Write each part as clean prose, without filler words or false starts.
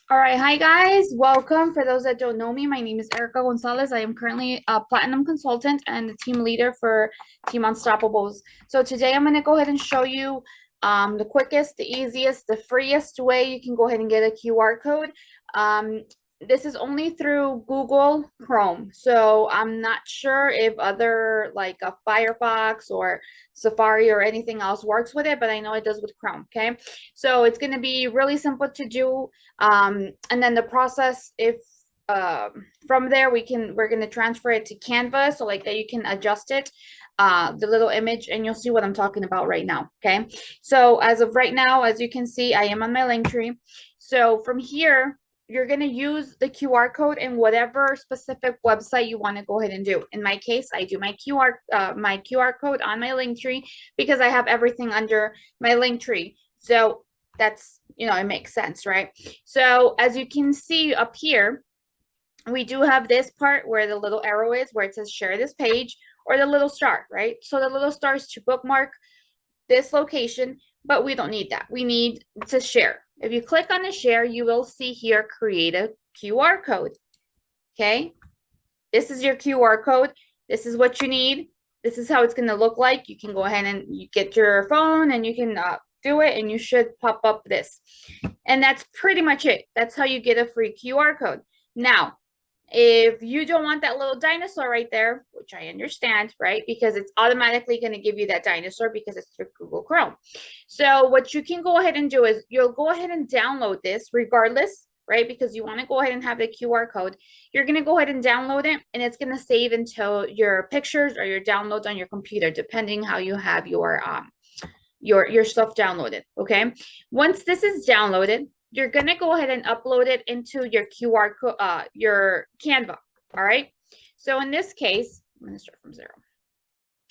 All right, hi guys, welcome. For those that don't know me, my name is Erika Gonzalez. I am currently a platinum consultant and the team leader for Team Unstoppables. So today I'm going to go ahead and show you the quickest, the easiest, the freest way you can go ahead and get a QR code. This is only through Google Chrome, so I'm not sure if other like a Firefox or Safari or anything else works with it, but I know it does with Chrome. Okay, so it's going to be really simple to do. And then the process, if from there we're going to transfer it to Canva, so like that you can adjust it, the little image, and you'll see what I'm talking about right now. Okay, so as of right now, as you can see, I am on my link tree. So from here, you're going to use the QR code in whatever specific website you want to go ahead and do. In my case, I do my QR code on my link tree because I have everything under my link tree. So that's, it makes sense, right? So as you can see up here, we do have this part where the little arrow is, where it says share this page, or the little star, right? So the little star is to bookmark this location, but we don't need that. We need to share. If you click on the share, you will see here, create a QR code. Okay, this is your QR code. This is what you need. This is how it's going to look like. You can go ahead and you get your phone and you can do it, and you should pop up this. And that's pretty much it. That's how you get a free QR code. Now, if you don't want that little dinosaur right there, which I understand, right? Because it's automatically going to give you that dinosaur because it's through Google Chrome. So what you can go ahead and do is you'll go ahead and download this regardless, right? Because you want to go ahead and have the QR code. You're going to go ahead and download it, and it's going to save into your pictures or your downloads on your computer, depending how you have your stuff downloaded. Okay. Once this is downloaded, you're going to go ahead and upload it into your QR code, your Canva. All right. So in this case, I'm going to start from 0.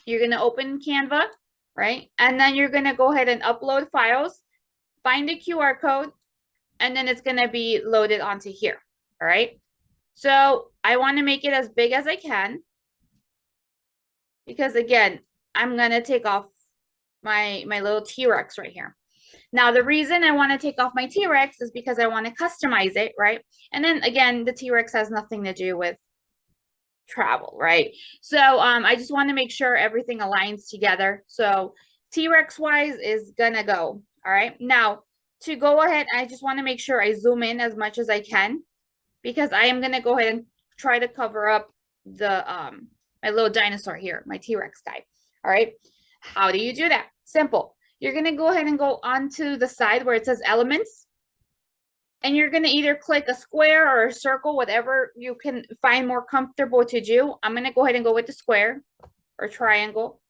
You're going to open Canva, right? And then you're going to go ahead and upload files, find the QR code, and then it's going to be loaded onto here. All right. So I want to make it as big as I can because, again, I'm going to take off my little T-Rex right here. Now, the reason I want to take off my T-Rex is because I want to customize it, right? And then again, the T-Rex has nothing to do with travel, right? So I just want to make sure everything aligns together. So T-Rex wise is gonna go. All right. Now, to go ahead, I just want to make sure I zoom in as much as I can because I am gonna go ahead and try to cover up the my little dinosaur here, my T-Rex guy. All right. How do you do that? Simple. You're going to go ahead and go onto the side where it says elements. And you're going to either click a square or a circle, whatever you can find more comfortable to do. I'm going to go ahead and go with the square or triangle,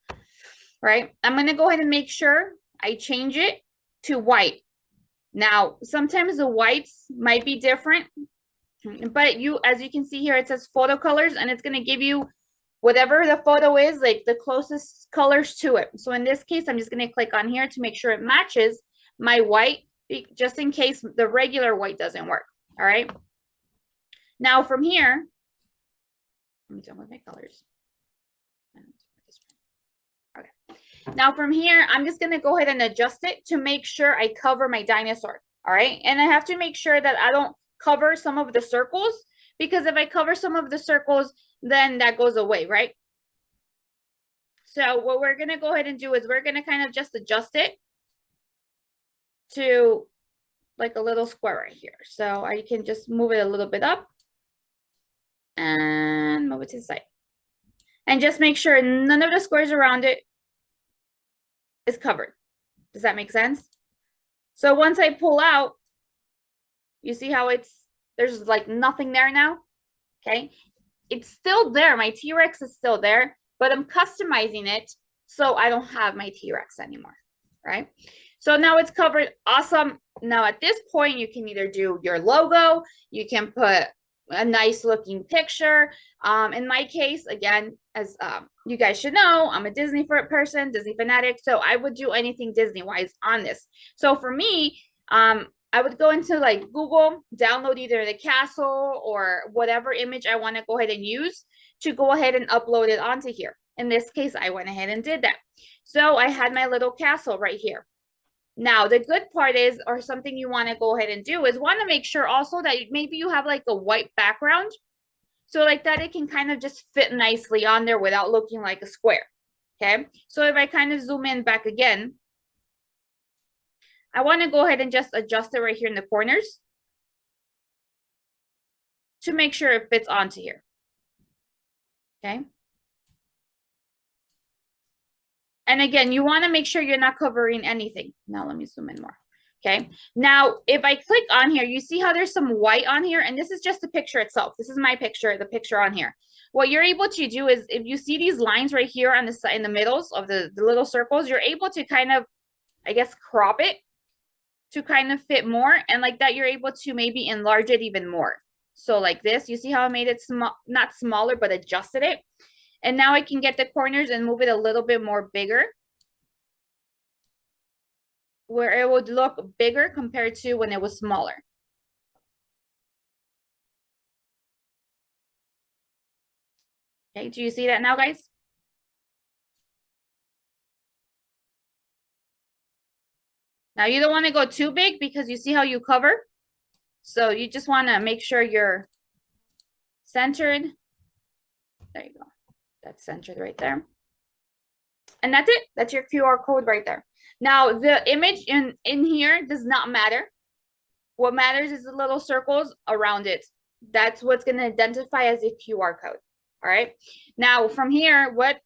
right? I'm going to go ahead and make sure I change it to white. Now, sometimes the whites might be different, but as you can see here, it says photo colors, and it's going to give you whatever the photo is, like the closest colors to it. So in this case, I'm just going to click on here to make sure it matches my white, just in case the regular white doesn't work. All right. Now from here, I'm done with my colors. Okay. Now from here, I'm just going to go ahead and adjust it to make sure I cover my dinosaur. All right. And I have to make sure that I don't cover some of the circles, because if I cover some of the circles, then that goes away, right? So what we're going to go ahead and do is we're going to kind of just adjust it to like a little square right here. So I can just move it a little bit up and move it to the side. And just make sure none of the squares around it is covered. Does that make sense? So once I pull out, you see how there's like nothing there now? Okay. It's still there. My T-Rex is still there, but I'm customizing it so I don't have my T-Rex anymore, right? So now it's covered. Awesome. Now at this point, you can either do your logo, you can put a nice looking picture. In my case, again, as you guys should know, I'm a Disney person, Disney fanatic, so I would do anything Disney-wise on this. So for me, I would go into like Google, download either the castle or whatever image I want to go ahead and use to go ahead and upload it onto here. In this case, I went ahead and did that. So I had my little castle right here. Now, the good part is, or something you want to go ahead and do is want to make sure also that maybe you have like a white background. So like that, it can kind of just fit nicely on there without looking like a square. Okay. So if I kind of zoom in back again, I want to go ahead and just adjust it right here in the corners to make sure it fits onto here. Okay. And again, you want to make sure you're not covering anything. Now let me zoom in more. Okay. Now, if I click on here, you see how there's some white on here, and this is just the picture itself. This is my picture, the picture on here. What you're able to do is if you see these lines right here on the side, in the middles of the little circles, you're able to kind of, I guess, crop it to kind of fit more. And like that, you're able to maybe enlarge it even more. So like this, you see how I made it small, not smaller, but adjusted it. And now I can get the corners and move it a little bit more bigger, where it would look bigger compared to when it was smaller. Okay, do you see that now, guys? Now you don't want to go too big because you see how you cover. So you just want to make sure you're centered. There you go. That's centered right there. And that's it. That's your QR code right there. Now the image in here does not matter. What matters is the little circles around it. That's what's going to identify as a QR code. All right. Now from here, what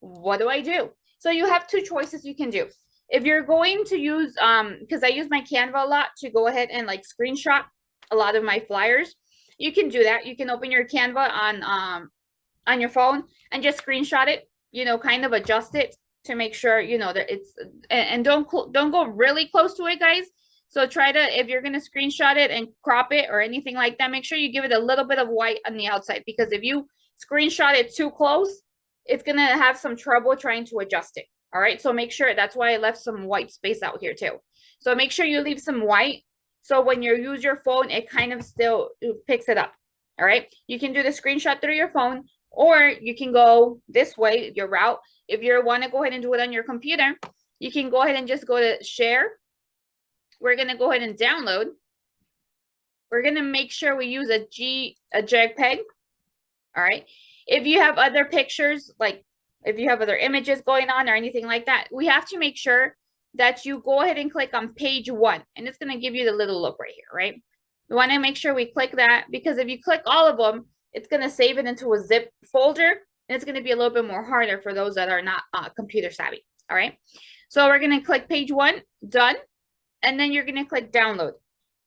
do I do? So you have two choices you can do. If you're going to use, because I use my Canva a lot to go ahead and like screenshot a lot of my flyers, you can do that. You can open your Canva on your phone and just screenshot it, you know, kind of adjust it to make sure, you know, that it's, and don't go really close to it, guys. So try to, if you're going to screenshot it and crop it or anything like that, make sure you give it a little bit of white on the outside, because if you screenshot it too close, it's going to have some trouble trying to adjust it. All right. So make sure, that's why I left some white space out here too. So make sure you leave some white. So when you use your phone, it kind of still picks it up. All right. You can do the screenshot through your phone, or you can go this way, your route. If you want to go ahead and do it on your computer, you can go ahead and just go to share. We're going to go ahead and download. We're going to make sure we use a JPEG. All right. If you have other pictures, like if you have other images going on or anything like that, we have to make sure that you go ahead and click on page 1, and it's going to give you the little look right here, right? We want to make sure we click that, because if you click all of them, it's going to save it into a zip folder, and it's going to be a little bit more harder for those that are not computer savvy. All right. So we're going to click page 1, done. And then you're going to click download.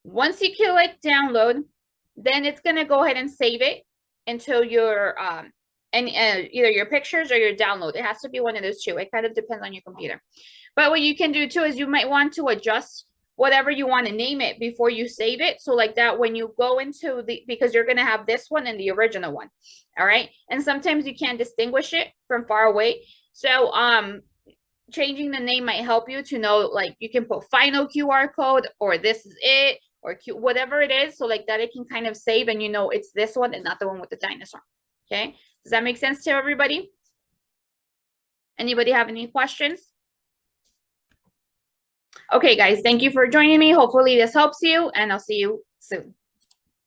Once you click download, then it's going to go ahead and save it into your either your pictures or your download. It has to be one of those two. It kind of depends on your computer. But what you can do too is you might want to adjust whatever you want to name it before you save it. So like that, when you go into because you're going to have this one and the original one. All right. And sometimes you can't distinguish it from far away. So changing the name might help you to know, like you can put final QR code, or this is it, or whatever it is. So like that, it can kind of save, and you know it's this one and not the one with the dinosaur. Okay. Does that make sense to everybody? Anybody have any questions? Okay, guys, thank you for joining me. Hopefully this helps you, and I'll see you soon.